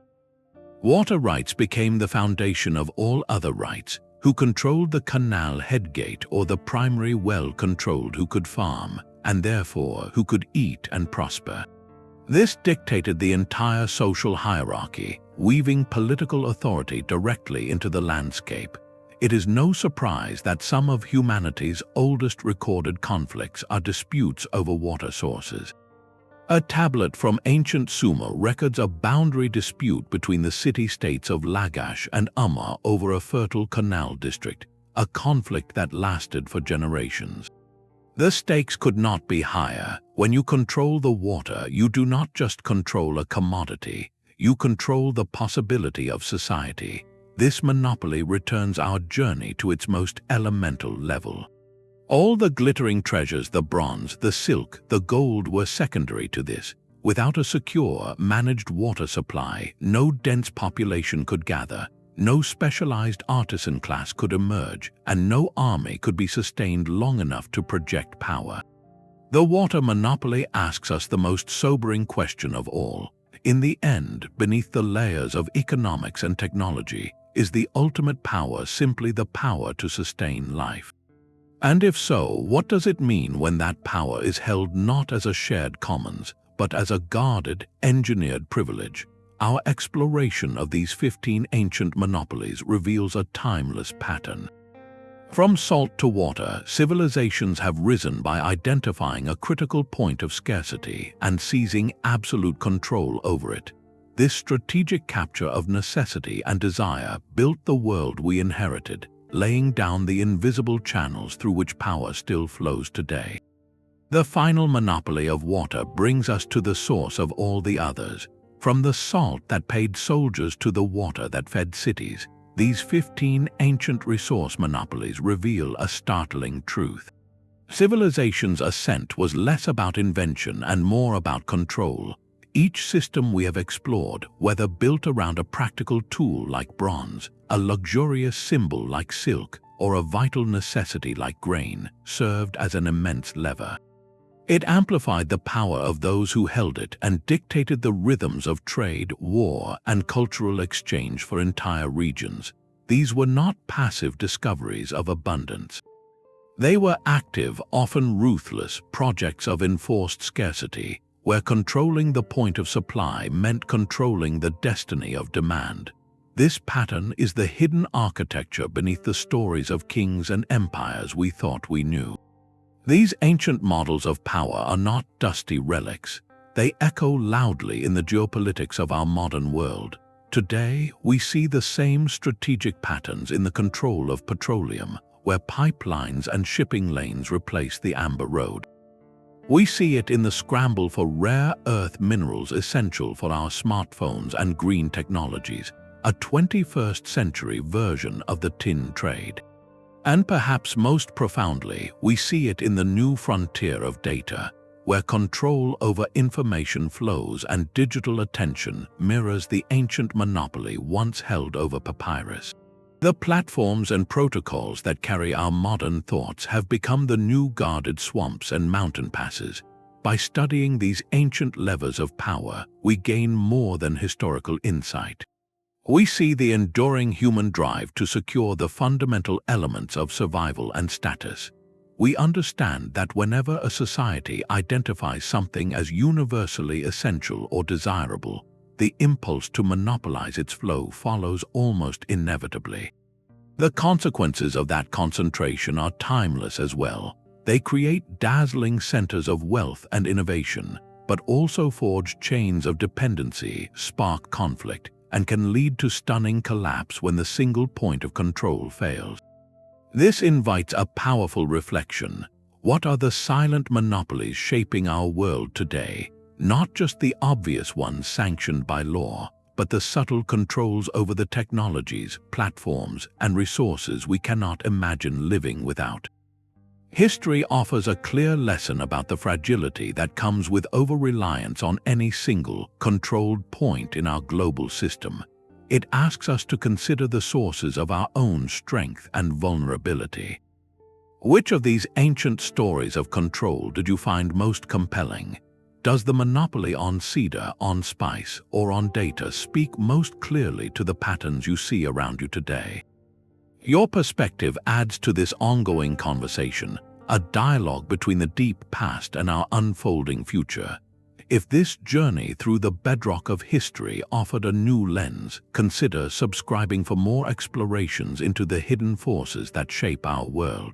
[SPEAKER 1] Water rights became the foundation of all other rights. Who controlled the canal headgate or the primary well controlled who could farm, and therefore who could eat and prosper. This dictated the entire social hierarchy, weaving political authority directly into the landscape. It is no surprise that some of humanity's oldest recorded conflicts are disputes over water sources. A tablet from ancient Sumer records a boundary dispute between the city-states of Lagash and Umma over a fertile canal district, a conflict that lasted for generations. The stakes could not be higher. When you control the water, you do not just control a commodity, you control the possibility of society. This monopoly returns our journey to its most elemental level. All the glittering treasures, the bronze, the silk, the gold were secondary to this. Without a secure, managed water supply, no dense population could gather, no specialized artisan class could emerge, and no army could be sustained long enough to project power. The water monopoly asks us the most sobering question of all. In the end, beneath the layers of economics and technology, is the ultimate power simply the power to sustain life? And if so, what does it mean when that power is held not as a shared commons, but as a guarded, engineered privilege? Our exploration of these 15 ancient monopolies reveals a timeless pattern. From salt to water, civilizations have risen by identifying a critical point of scarcity and seizing absolute control over it. This strategic capture of necessity and desire built the world we inherited, laying down the invisible channels through which power still flows today. The final monopoly of water brings us to the source of all the others. From the salt that paid soldiers to the water that fed cities, these 15 ancient resource monopolies reveal a startling truth. Civilization's ascent was less about invention and more about control. Each system we have explored, whether built around a practical tool like bronze, a luxurious symbol like silk, or a vital necessity like grain, served as an immense lever. It amplified the power of those who held it and dictated the rhythms of trade, war, and cultural exchange for entire regions. These were not passive discoveries of abundance. They were active, often ruthless, projects of enforced scarcity, where controlling the point of supply meant controlling the destiny of demand. This pattern is the hidden architecture beneath the stories of kings and empires we thought we knew. These ancient models of power are not dusty relics. They echo loudly in the geopolitics of our modern world. Today, we see the same strategic patterns in the control of petroleum, where pipelines and shipping lanes replace the amber road. We see it in the scramble for rare earth minerals essential for our smartphones and green technologies, a 21st century version of the tin trade. And perhaps most profoundly, we see it in the new frontier of data, where control over information flows and digital attention mirrors the ancient monopoly once held over papyrus. The platforms and protocols that carry our modern thoughts have become the new guarded swamps and mountain passes. By studying these ancient levers of power, we gain more than historical insight. We see the enduring human drive to secure the fundamental elements of survival and status. We understand that whenever a society identifies something as universally essential or desirable, the impulse to monopolize its flow follows almost inevitably. The consequences of that concentration are timeless as well. They create dazzling centers of wealth and innovation, but also forge chains of dependency, spark conflict, and can lead to stunning collapse when the single point of control fails. This invites a powerful reflection. What are the silent monopolies shaping our world today? Not just the obvious ones sanctioned by law, but the subtle controls over the technologies, platforms, and resources we cannot imagine living without. History offers a clear lesson about the fragility that comes with over-reliance on any single, controlled point in our global system. It asks us to consider the sources of our own strength and vulnerability. Which of these ancient stories of control did you find most compelling? Does the monopoly on cedar, on spice, or on data speak most clearly to the patterns you see around you today? Your perspective adds to this ongoing conversation, a dialogue between the deep past and our unfolding future. If this journey through the bedrock of history offered a new lens, consider subscribing for more explorations into the hidden forces that shape our world.